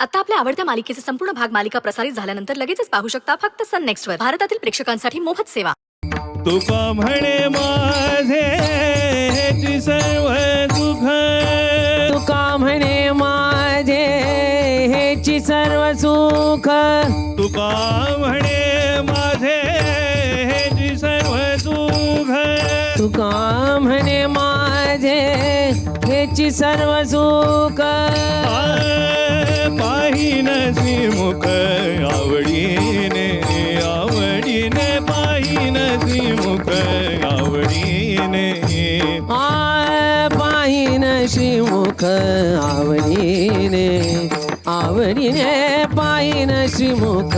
आता आपल्या आवडत्या मालिकेचे संपूर्ण भाग मालिका प्रसारित झाल्यानंतर लगेचच पाहू शकता फक्त सन नेक्स्ट वर. भारतातील प्रेक्षकांसाठी मोफत सेवा. तुका म्हणे माझे हेची सर्व सुख, तुका म्हणे माझे हेची सर्व सुख, तुका म्हणे माझे हेची सर्व सुख, तुका म्हणे माझे हेची सर्व सुख. पाहिन श्रीमुख आवडीने आवडीने, पाहिन श्रीमुख आवडीने, पाहिन श्रीमुख आवडीने आवडीने, पाहिन श्रीमुख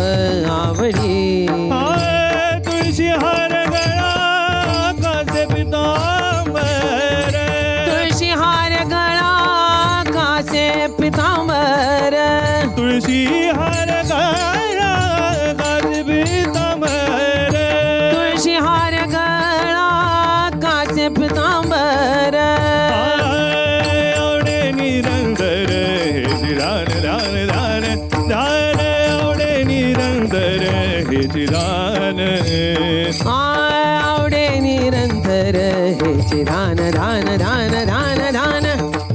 आवडीने. तुळशी हार गळा कासे पितांबर, तुळशी हार गळा कासे पितांबर, तुळशी हार गळा कासे पितांबर, तुळशी हार गळा कासे पितांबर. आवडे निरंतर हे दान दान दान दान, आवडे निरंतर हे दान, आवडे निरंतर हेची दान दान दान दान दान,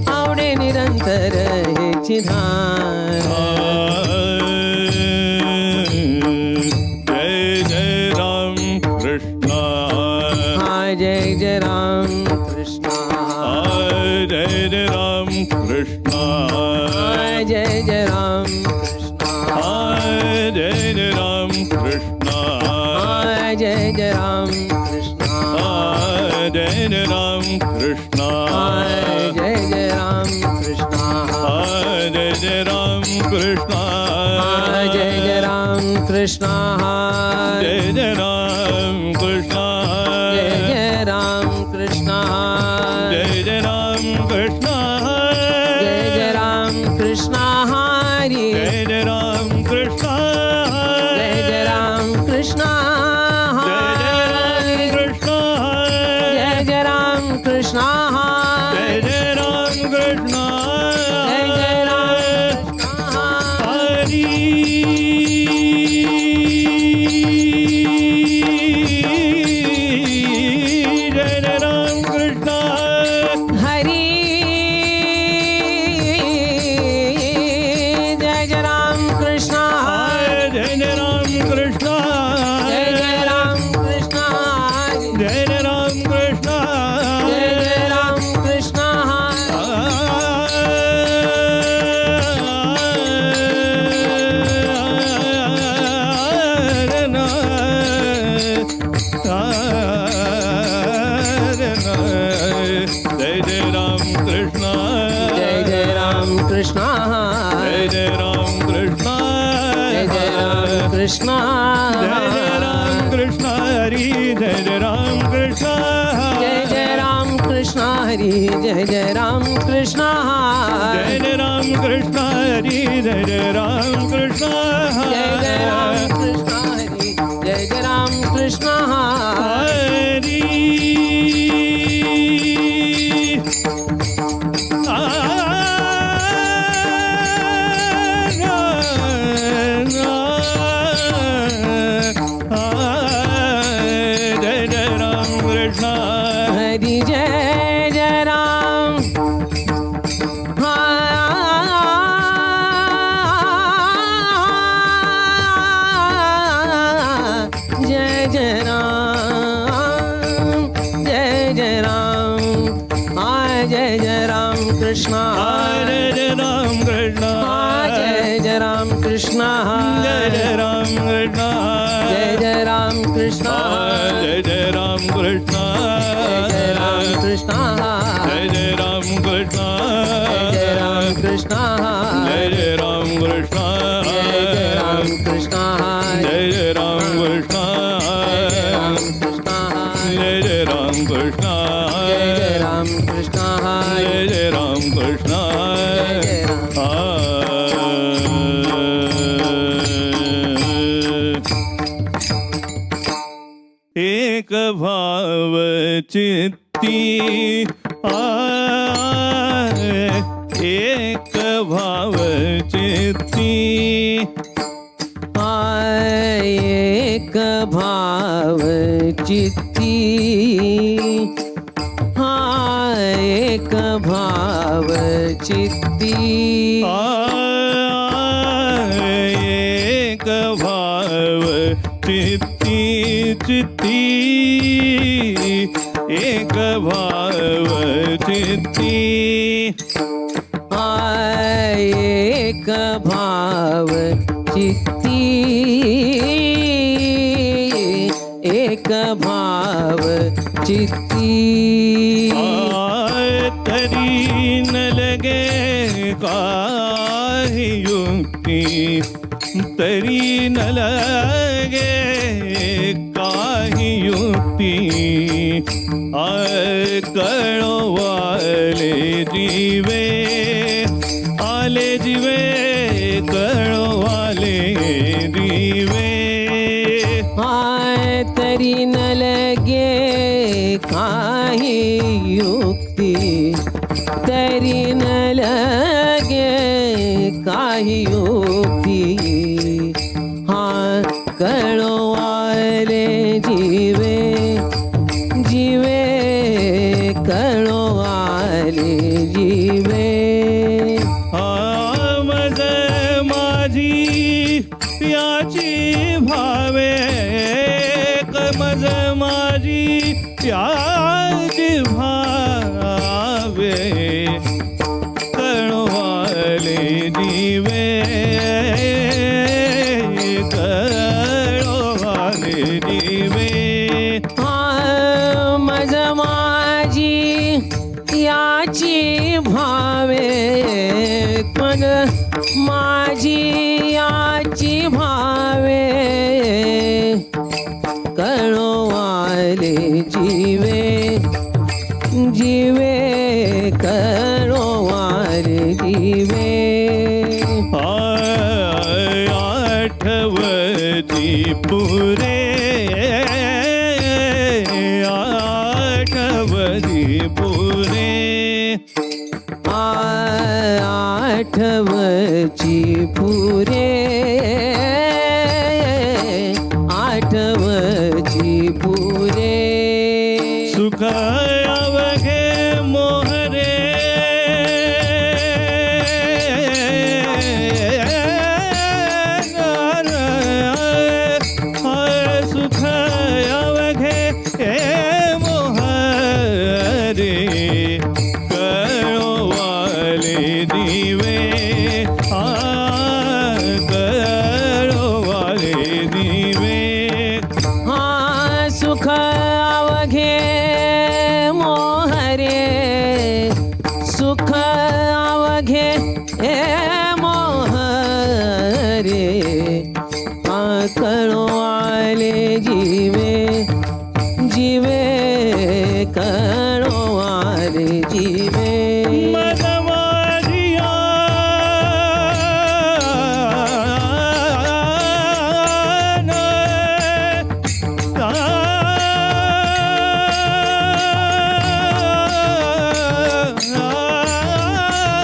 आवडे निरंतर हेची दान. जय जय राम कृष्ण, जय जय राम कृष्ण, जय जय राम कृष्ण, जय जय राम कृष्ण, जय जय राम कृष्ण, जय जय राम कृष्ण, जय जय राम कृष्ण, जय जय राम कृष्ण, जय जय राम कृष्ण, जय जय राम कृष्ण, जय जय राम कृष्ण, जय जय राम कृष्ण, जय जय राम कृष्ण, जय जय राम कृष्ण हरी, जय जय राम कृष्ण, जय जय राम कृष्ण, जय जय राम कृष्ण, जय जय राम कृष्ण, जय जय राम कृष्ण, जय जय राम हरी. जय जय राम कृष्ण, हरी, जय जय राम कृष्ण, जय जय राम कृष्ण, जय जय राम कृष्ण, जय जय राम कृष्ण, जय जय राम कृष्ण, जय जय राम कृष्ण, जय जय राम कृष्ण, जय जय राम कृष्ण, जय जय राम कृष्ण, जय जय राम कृष्ण हरी, जय जय राम कृष्ण, जय जय राम कृष्ण हरी, जय जय राम कृष्ण, जय जय राम कृष्ण हरी, जय जय राम कृष्ण, जय जय राम कृष्ण हरी, जय जय राम कृष्ण हरी. जय जय राम कृष्ण, हरी, जय जय राम. जय जय राम, जय जय राम, जय जय राम कृष्ण, जय जय राम कृष्ण, जय जय राम कृष्ण, जय जय राम कृष्ण, जय जय राम कृष्ण, जय जय राम कृष्ण, जय राम कृष्ण, जय जय राम कृष्ण, जय राम कृष्ण, जय जय राम कृष्ण, जय जय राम कृष्ण, जय जय राम कृष्ण, जय जय राम कृष्ण, जय जय राम कृष्ण, जय जय राम कृष्ण. एक भाव चित्ती एक भाव चित्ती एक भाव चित्ती एक भाव चित्ती एक भाव चित्ती चित्ती एक भाव चित्ती एक भाव चित्ती एक भाव चित्ती तरी न लगे काही युक्ती तरी न लगे काही युक्ती कळवाले जीवे आले जीवे कळवाले जीवे तरी न लगे काही युक्ती तरी न लगे काही युक्ती कळवाले जीवे जीवे कळवाले जीवे मज माझी याची भावे मज माझी याची भावे कळवाले जीवे कळवाले जीवे मज माझी याची भावे मज माझी याची भावे कळवाले जीवे जीवे कळवाले जीवे आठवती पुरे आठवती पुरे आठवची पुरे आठवची पुरे सुख अवघे मोहरे सुख अवघे मोहरे कळवाले दिवे कळवाले दिवे सुख अवघे मोहरे सुख अवघे मोहरे कळवाले जीवे जीवे कळवाले जीवे मज माझिया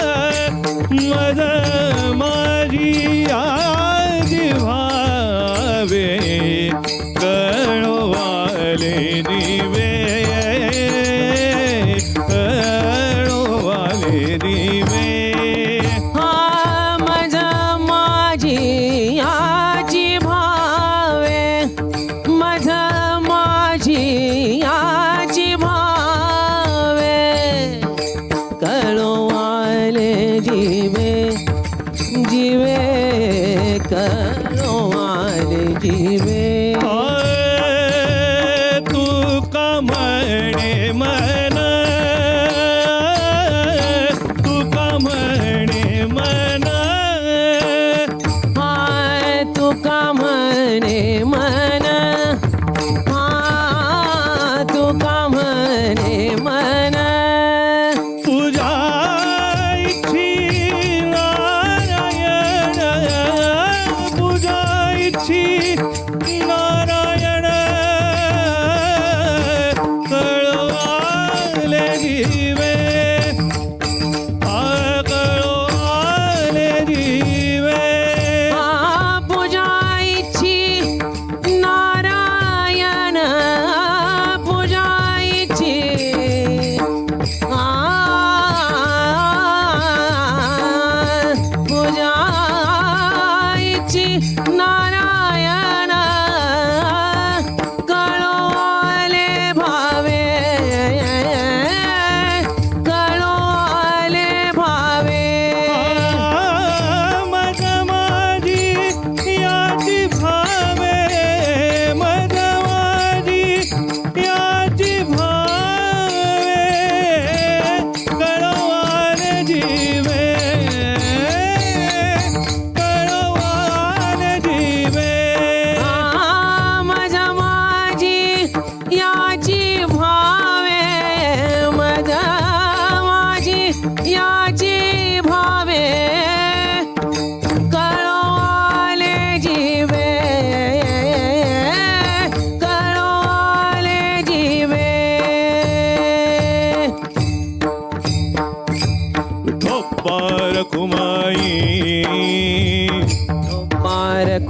मज माझी आजी भावे कळवाले दिवे कळवाले दिवे मज माझी याची भावे मज माझी याची भावे कळवाले जीवे जीवे कळवाले जीवे तू कमणे मन तू कमणे मन तुका म्हणे मन तुका म्हणे मन तुझ्या इच्छी नारायण तुझ्या इच्छी नारायण कळवाले जीवे कळवाले जीवे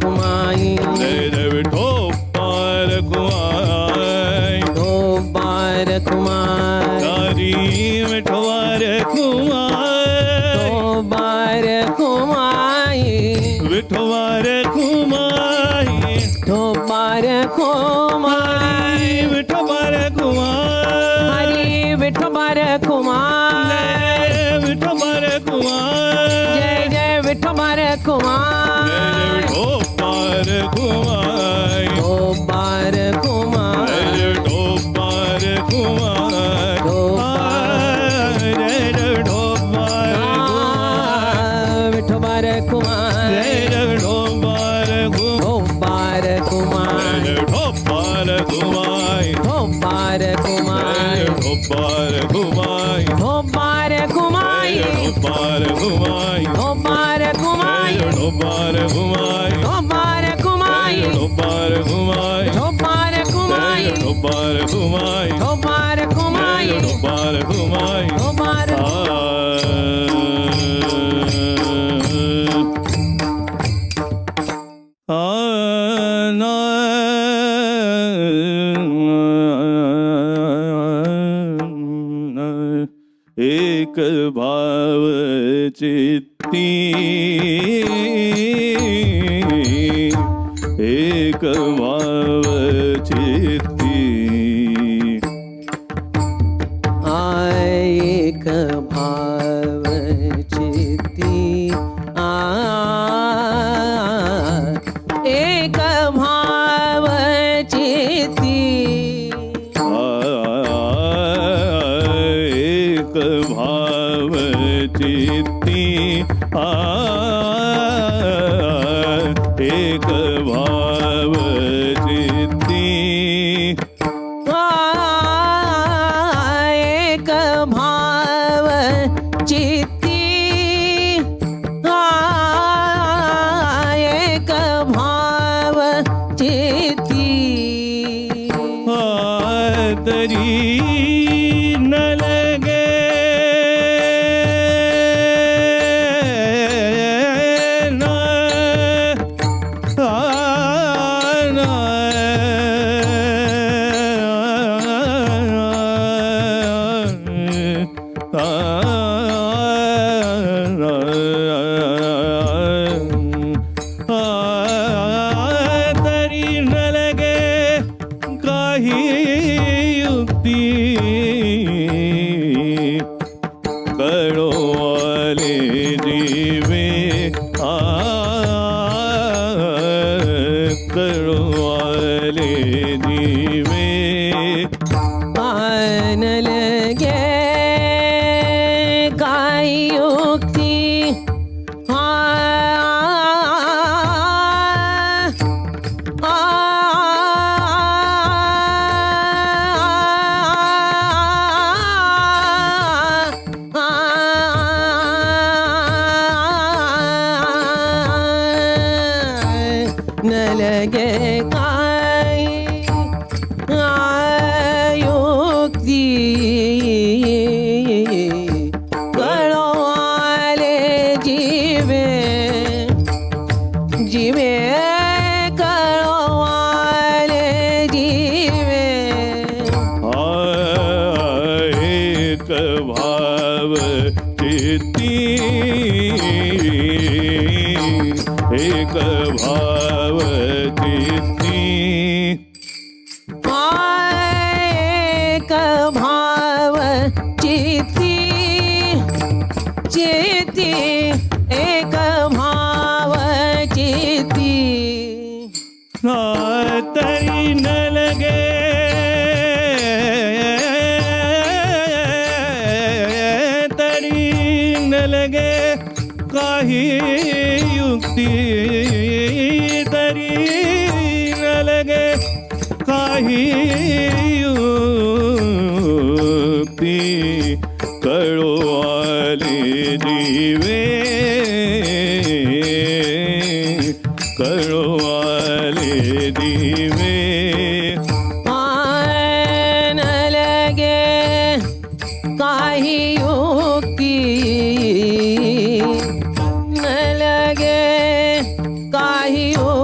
कुमाई जय विठोबार कुमाई विठोबार कुमाई तारी विठोबार कुमाई विठोबार कुमाई विठोबार कुमाई विठोबार कुमाई विठोबार कुमाई हरी विठोबार कुमाई विठोबार कुमाई जय जय विठोबार कुमाई विठोबार कुमाई विठोबार कुमाई विठोबार कुमाई विठोबार कुमाई विठोबार विठोबार कुमाई विठोबार कुमाई विठोबार कुमाई विठोबार कुमाई विठोबार कुमाई विठोबार कुमाई विठोबार कुमाई विठोबार कुमाई विठोबार कुमाई विठोबार कुमाई विठोबार कुमाई विठोबार कुमाई विठोबार कुमाई विठोबार कुमाई विठोबार एक भाव चित्ती एक भाव चित्ती एक भाव चित्ती एक भाव चित्ती एक भाव चित्ती एक भाव चित्ती एक भाव चित्ती एक भाव चित्ती तरी न लगे न तरी न लगे काही युक्ती कळवाले जीवे कळवाले जीवे आन लगे काय युक्ती न लगे काय युक्ती कळवाले जीवे जीवे कळवाले जीवे एक भाव चित्ती एक भाव चित्ती एक भाव चित्ती चित्ती एक भाव चित्ती तरी न लगे तरी न लगे काही युक्ती तरी न लगे काही युक्ती कळवाले जीवे कळवाले दिवे आन लगे काही युक्ती न लगे काही युक्ती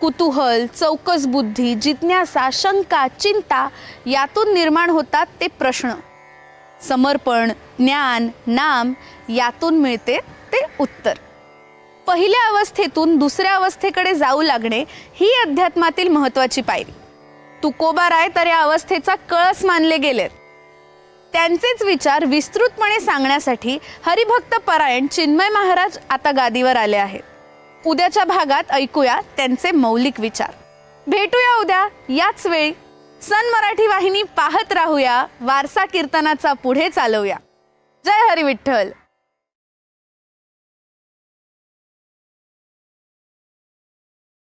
कुतूहल, चौकस बुद्धी, जिज्ञासा, शंका, चिंता यातून निर्माण होतात ते प्रश्न. समर्पण, ज्ञान, नाम यातून मिळते ते उत्तर. पहिल्या अवस्थेतून दुसऱ्या अवस्थेकडे जाऊ लागणे ही अध्यात्मातील महत्वाची पायरी. तुकोबाराय तर या अवस्थेचा कळस मानले गेलेत. त्यांचेच विचार विस्तृतपणे सांगण्यासाठी हरिभक्त परायण चिन्मय महाराज आता गादीवर आले आहेत. उद्याच्या भागात ऐकूया त्यांचे मौलिक विचार. भेटूया उद्या याच वेळी. सन मराठी वाहिनी पाहत राहूया. वारसा कीर्तनाचा पुढे चालवूया. जय हरी विठ्ठल.